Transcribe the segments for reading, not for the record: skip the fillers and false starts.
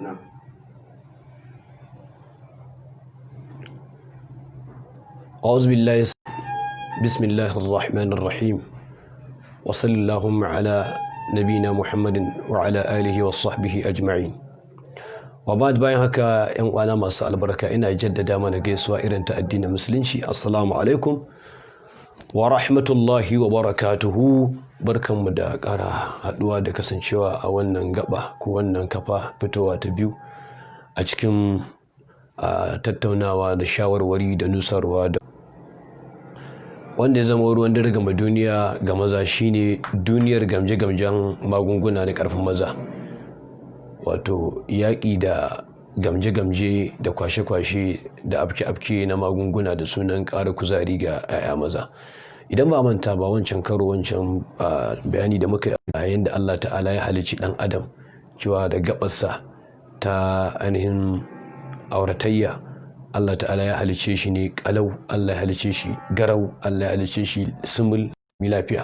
نعم. أعوذ بالله. بسم الله الرحمن الرحيم وصلى اللهم على نبينا محمد وعلى آله وصحبه أجمعين. وبعد bayan haka ‘yan uwana masu albarka ina jaddada mana gaisuwa irin ta addinin musulunci. Assalamu alaikum wa rahmatullahi wa barakatuhu. Barkanmu da ƙara haɗuwa da kasancewa a wannan gaba ko wannan kafa fitowa ta biyu a cikin tattaunawa da shawarwari da nusarwa da wanda ya zama ruwan dare game duniya ga maza shine duniyar gamje-gamjen magunguna na ƙarfin maza, wato yaƙi da gamje-gamje da kwashe-kwashe da afke-afke na magunguna da sunan ƙara kuzari ga 'ya'ya maza. Idan ba manta ba wancan bayani da muka yi yayin da Allah ta'ala ya halicci ɗan adam cewa da gabarsa ta ainihin auratayya, Allah ta'ala ya halice shi ne kalau, Allah ya halice shi garau, Allah ya halice shi sumul mai lafiya.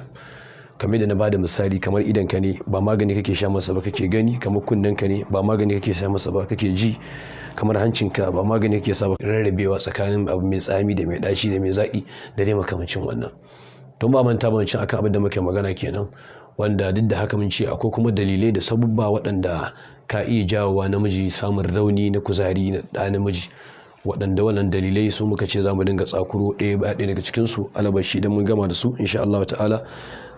Kamar da na bada misali, kamar idanka ne ba magani kake sha masa ba kake gani, kamar kunnenka ne ba magani kake sha masa ba kake ji, kamar hancinka ba magani kake sa ba rarrabewa tsakanin abu mai tsami da mai daci da mai zaki da dai makamancin wannan. Don ba manta ba wancan akan abin da muke magana kenan, wanda duk da haka mun ce akwai kuma dalilai da sabubba waɗanda ka iya jawowa namiji samun rauni na kuzari na ɗa namiji, waɗanda wannan dalilai su muka ce za mu dinga tsakuro ɗaya ba ɗaya daga cikinsu. Alabashi idan mun gama da su insha Allah ta'ala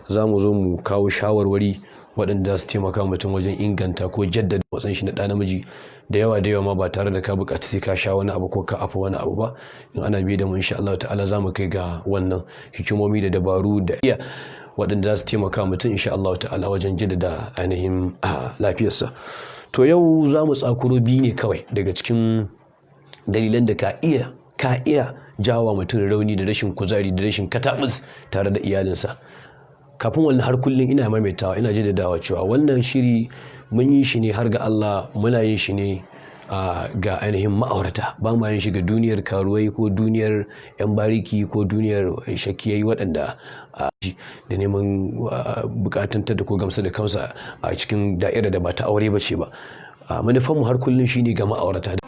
za mu zo mu kawo shawarwari waɗanda su taimaka mutum wajen inganta ko jaddada matsayin shi na ɗa namiji da yawa ma ba tare da ka buƙaci sai ka sha wani abu ko ka afa wani abu ba. In ana biye da mu insha Allah ta'ala za mu kai ga wannan hikimomi da dabaru da iya waɗanda za su taimaka mutum insha Allah ta'ala wajen jaddada ainihin lafiyarsa. To yau za mu tsakuro biyu ne kawai daga cikin dalilan da ka iya jawo mutum rauni da rashin kuzari da rashin katabus tare da iyalinsa. Kafin wannan har kullum ina maimaitawa, ina jaddadawa cewa wannan shiri mun yi shi ne har ga Allah, muna yin shi ne ga ainihin ma'aurata, ba ma yin shi ga duniyar karuwai ko duniyar yan bariki ko duniyar shakiyai waɗanda da neman bukatun ta da ko gamsa da kansa a cikin da'ira da ba ta aure ba ce ba. Manufanmu har kullum shi ne ga ma'aurata.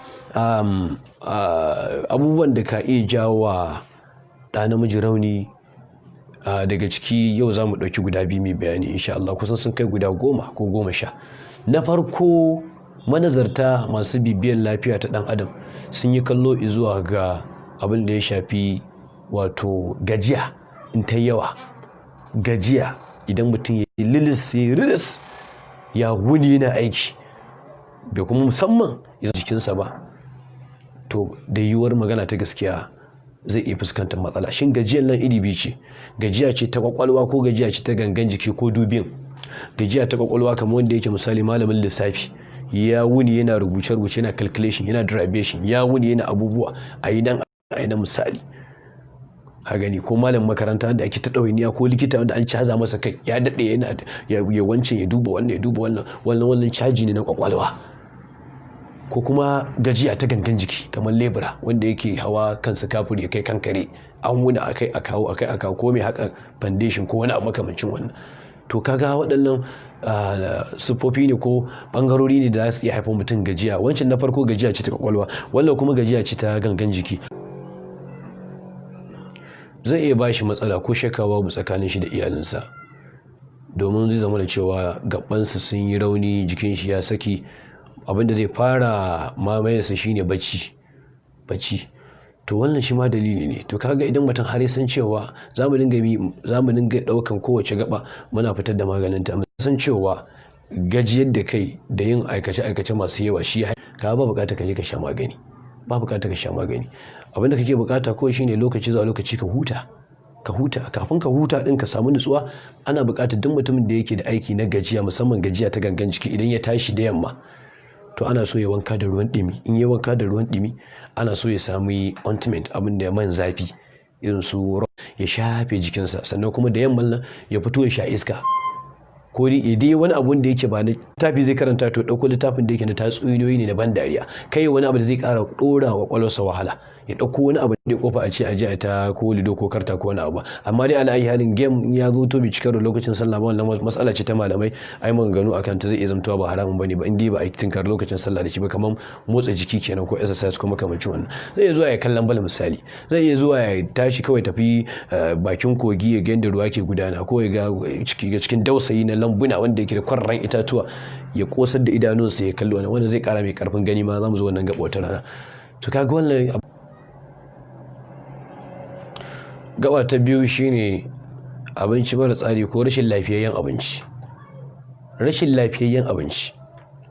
Abubuwan da ka iya jawo wa ɗa namiji rauni daga ciki yau za mu ɗauki guda biyu mai bayani insha Allah, kusan sun kai guda 10 ko 10. Na farko, manazarta masu bibiyar lafiya ta ɗan adam sun yi kallo zuwa ga abin da ya shafi wato gajiya in ta yawa. Gajiya idan mutum ya yi lilis ya wuni yana aiki bai kuma musamman jikinsa ba, to da yiwuwar magana ta gaskiya zai iya fuskantar matsala. Shin gajiyar nan iri biyu ce, gajiya ce ta kwakwalwa ko gajiya ce ta gangan jiki ko dubin. Gajiya ta kwakwalwa kamar wanda yake misali malamin lissafi, ya wuni yana rubuce-rubuce, yana calculation, yana derivation, ya wuni yana abubuwa a yi na misali ha gani, ko malamin makaranta da ake ta ɗawainiya, ko likita wanda an caza masa kai ya daɗe yana ya wancan ya duba wannan caji ne na kwakwalwa. Ko kuma gajiya ta gangan jiki kamar lebura wanda yake hawa kansa kafur ya kai kankare, an wuni akai a kawo ko mai haka foundation ko wani abu makamancin wannan. To kaga waɗannan siffofi ne ko ɓangarori ne da za su iya haifar mutum gajiya. Wancan na farko gajiya ce ta kwakwalwa, wannan kuma gajiya ce ta gangan jiki. Zai iya ba shi matsala ko shakka babu tsakanin shi da iyalinsa, domin zai zama da cewa gabansa sun yi rauni, jikin shi ya saki. Abinda zai fara mamayarsa shine bacci. To wannan shi ma dalili ne. To kaga idan mutum har ya san cewa za mu dinga daukan kowace gaba muna fitar da maganin ta, san cewa gajiyar da kai da yin aikace masu yawa shi ka ba bukata ka je ka sha magani, abinda kake bukata kawai shine lokaci zuwa lokaci ka huta. Kafin ka huta din ka samu nutsuwa. Ana bukatar duk mutumin da yake da aiki na gajiya, musamman gajiya ta gangan jiki, idan ya tashi da yamma to ana so ya wanka da ruwan ɗumi. In ya wanka da ruwan ɗumi ana so ya samu ointment, abin da man zafi irin su ya shafe jikinsa, sannan kuma da yamman nan ya fito ya sha iska. ko dai wani abun da yake ba na littafi zai karanta to ɗauko littafin da yake na tatsuniyoyi ne na ban dariya, kai wani abu da zai ƙara ɗora wa ƙwaƙwalwarsa wahala, ya ɗauko wani abu da kofa a ce a je a ta ko lido ko karta ko wani abu. Amma dai ala ayi halin game ya zo to bi cikar lokacin sallah ba, wannan matsala ce ta malamai ai maganganu akan ta, zai iya zamtowa ba haramun bane ba indai ba a tinkar lokacin sallah da shi ba, kamar motsa jiki kenan ko exercise ko makamancin wannan. Zai iya zuwa ya kallon bal misali, zai iya zuwa ya tashi kawai tafi bakin kogi ya ga yadda ruwa ke gudana, ko ya ga cikin dausayi na lambuna wanda yake da kwarran itatuwa ya kosar da idanunsa ya kalli wannan zai kara mai karfin gani ma, zamu zo wannan gaba wata rana. To kaga wannan gaba ta biyu shine abinci mara tsari ko rashin lafiyayyen abinci. Rashin lafiyayyen abinci,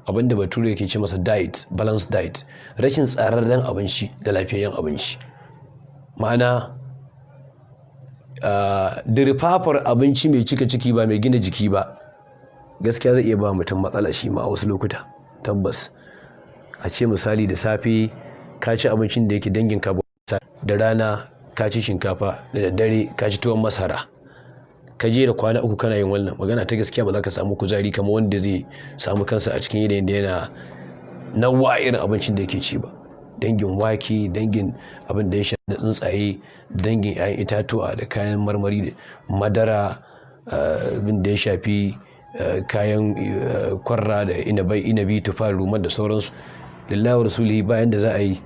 abinda bature yake ce masa diet, balanced diet, rashin tsararren abinci da lafiyayyen abinci. Ma'ana dirfafar abinci mai cika ciki ba mai gina jiki ba, gaskiya zai iya ba mutum matsala shi ma a wasu lokuta. Tabbas a ce misali da safe ka ci abincin da yake dangin carbohydrate, da rana ka ci shinkafa, da daddare ka ci tuwon masara, ka je da kwana 3 kana yin wannan, magana ta gaskiya ba za ka samu kuzari kamar wanda zai samu kansa a cikin yanayin da yana nawa irin abincin da yake ci ba. Dangin wake, dangin abin da ya shafi tsuntsaye, dangin 'ya'yan itatuwa da kayan marmari da madara, abin da ya shafi kayan kwarra da inabi, tufa, rumar da sauransu. Lillahi wa rasulihi bayan da za a yi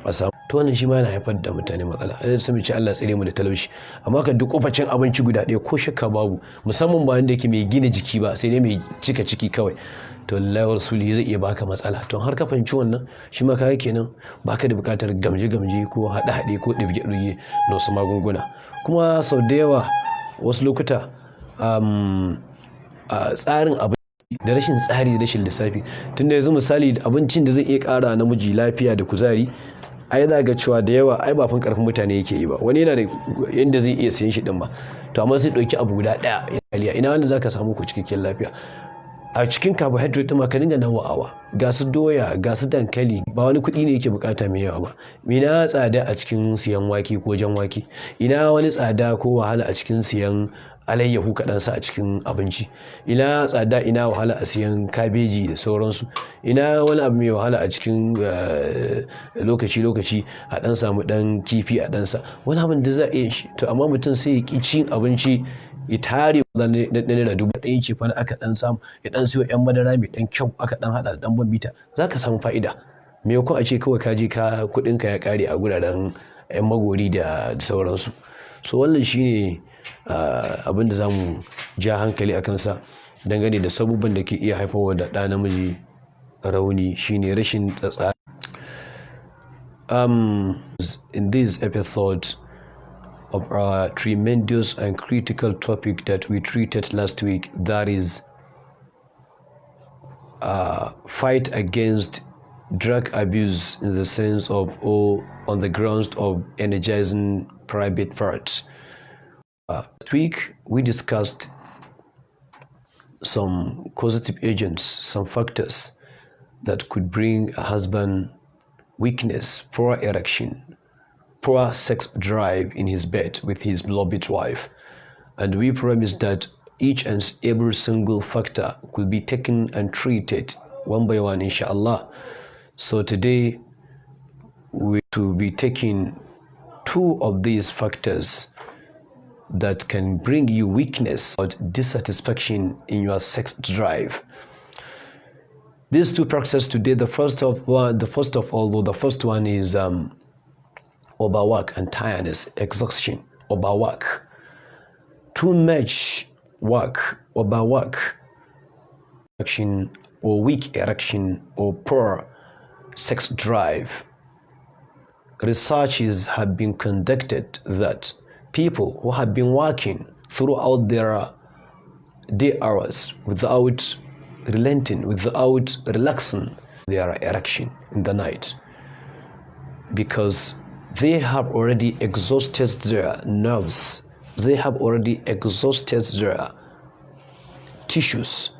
a samu to wannan shi ma yana haifar da mutane matsala. Sai mu ci Allah tsare mu da talauci. Amma ka duk kofacin abinci guda ɗaya ko shakka babu, musamman ba wanda yake mai gina jiki ba, sai dai mai cika ciki kawai, to lillahi wa rasulihi zai iya baka matsala. To har ka fahimci wannan, shi ma kaga kenan baka da buƙatar gamje ko haɗe ko ɗibge na wasu magunguna. Kuma sau da yawa wasu lokuta tsarin abinci da rashin tsari da rashin lissafi, tunda yanzu misali abincin da zai iya ƙara namiji lafiya da kuzari, ai za ga cewa da yawa ai ba fin karfin mutane yake yi ba. Wani yana da yanda zai iya siyan shi din ba, to amma sai ɗauki abu guda ɗaya ya kaliya, ina wanda zaka samu ku cikakken lafiya. A cikin carbohydrate ma ka dinga nawa'awa, ga su doya, ga su dankali, ba wani kuɗi ne yake bukata mai yawa ba. Ina tsada a cikin siyan wake ko jan wake, ina wani tsada ko wahala a cikin siyan alayyahu kaɗan sa a cikin abinci, ina tsada ina wahala a siyan kabeji da sauransu, ina wani abu mai wahala a cikin lokaci a ɗan samu ɗan kifi a ɗansa, wani abin da za a iya shi. To amma mutum sai ya ƙi cin abinci, ya tare na naira 1000 ce fa aka ɗan samu, ya ɗan siyo 'yan madara mai ɗan kyau aka ɗan haɗa da ɗan bambita, za ka samu fa'ida. Maimakon a ce kawai ka je kuɗinka ya ƙare a guraren 'yan magori da sauransu. So wannan shine abin da za mu ja hankali a kansa dangane da sabubban da ke iya haifarwa da ɗa namiji rauni, shine rashin tsatsa. In this episode of our tremendous and critical topic that we treated last week, that is fight against drug abuse in the sense of, or on the grounds of energizing private parts. Last week we discussed some causative agents, some factors that could bring a husband weakness, poor erection, poor sex drive in his bed with his beloved wife. And we promised that each and every single factor could be taken and treated one by one, inshallah. So today we will be taking 2 of these factors that can bring you weakness or dissatisfaction in your sex drive. These 2 factors today, the first one is overwork and tiredness, exhaustion, overwork, too much work, overwork, erection or weak erection or poor sex drive. Researches have been conducted that people who have been working throughout their day hours without relenting, without relaxing their erection in the night, because they have already exhausted their nerves, they have already exhausted their tissues.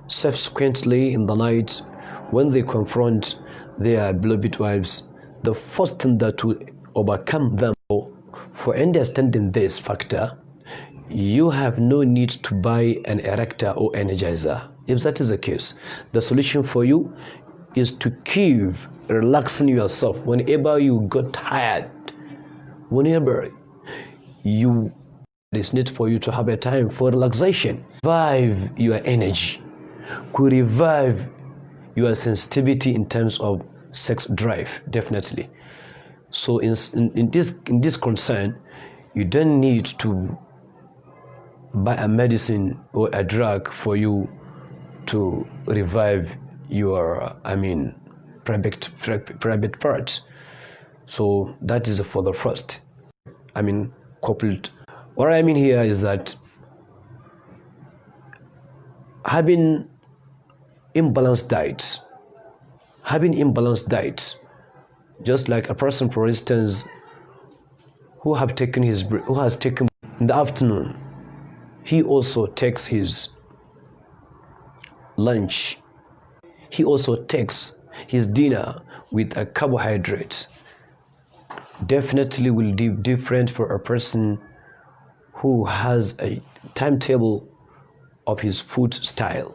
Subsequently, in the night, when they confront their beloved wives, the first thing that will overcome them for understanding this factor you have no need to buy an erector or energizer. If that is the case, the solution for you is to keep relaxing yourself whenever you got tired, whenever you it is need for you to have a time for relaxation. Revive your energy, could revive your sensitivity in terms of sex drive, definitely. So in this concern, you don't need to buy a medicine or a drug for you to revive your private parts. So that is for the first coupled. What I mean here is that having imbalanced diets, just like a person, for instance, who has taken in the afternoon, he also takes his lunch, he also takes his dinner with a carbohydrate, definitely will be different for a person who has a timetable of his food style.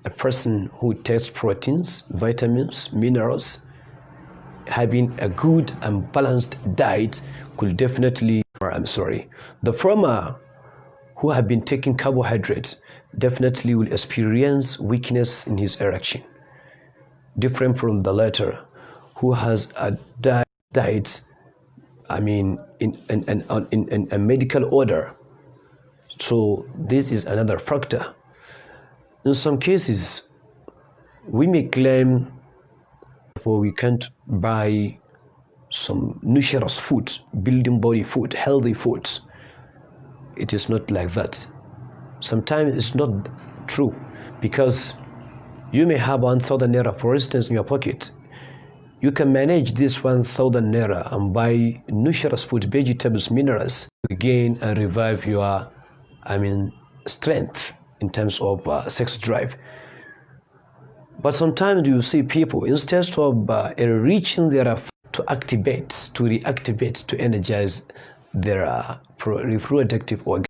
A person who takes proteins, vitamins, minerals, having a good and balanced diet could definitely, the former who have been taking carbohydrates definitely will experience weakness in his erection, different from the latter who has a diet in a medical order. So this is another factor. In some cases, we may claim we can't buy some nutritious food, building body food, healthy foods. It is not like that. Sometimes it's not true, because you may have 1,000 naira, for instance, in your pocket. You can manage this 1,000 naira and buy nutritious food, vegetables, minerals, to gain and revive your strength in terms of sex drive. But sometimes you see people, instead of reaching their to reactivate, to energize their reproductive organ,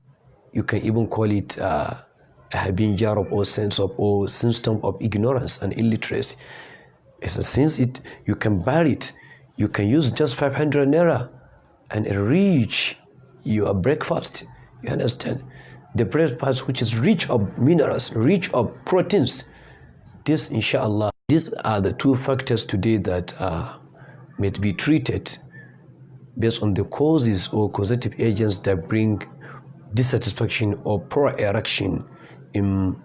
you can even call it a habinjar or sense of or symptom of ignorance and illiteracy. Since you can buy it, you can use just 500 naira and reach your breakfast. You understand? The breakfast which is rich of minerals, rich of proteins. This, inshallah, these are the two factors today that may be treated based on the causes or causative agents that bring dissatisfaction or poor erection among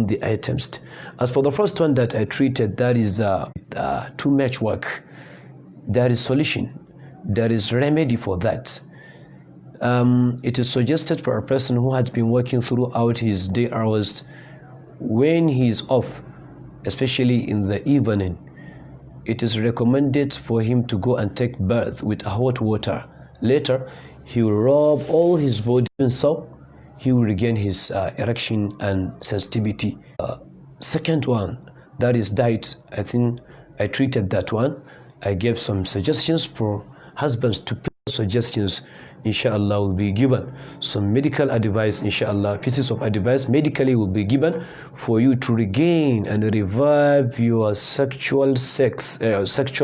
the items. As for the first one that I treated, that is too much work. There is solution. There is remedy for that. It is suggested for a person who has been working throughout his day hours, when he is off, especially in the evening, it is recommended for him to go and take bath with hot water. Later, he will rub all his body in soap. He will regain his erection and sensitivity. Second one, that is diet. I think I treated that one. I gave some suggestions for husbands to put suggestions. Inshallah will be given some medical advice. Inshallah, pieces of advice medically will be given for you to regain and revive your sexual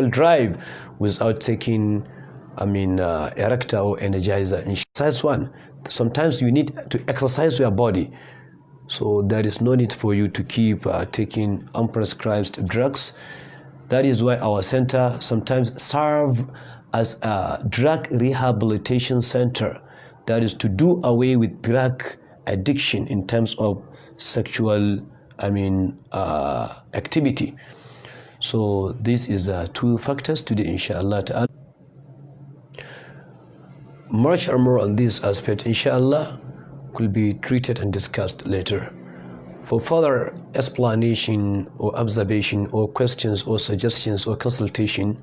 drive without taking erector or energizer. Exercise one. Sometimes you need to exercise your body, so there is no need for you to keep taking unprescribed drugs. That is why our center sometimes serve as a drug rehabilitation center, that is to do away with drug addiction in terms of sexual activity. So this is two factors today, inshallah ta'ala. Much or more on this aspect, inshallah, could be treated and discussed later. For further explanation or observation or questions or suggestions or consultation,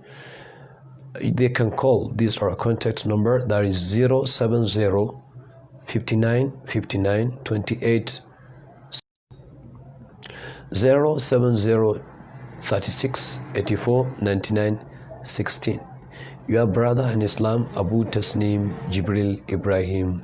they can call this our contact number, that is 070 59 59 28 070 36 84 99 16. Your brother in Islam, Abu Tasneem Jibreel Ibrahim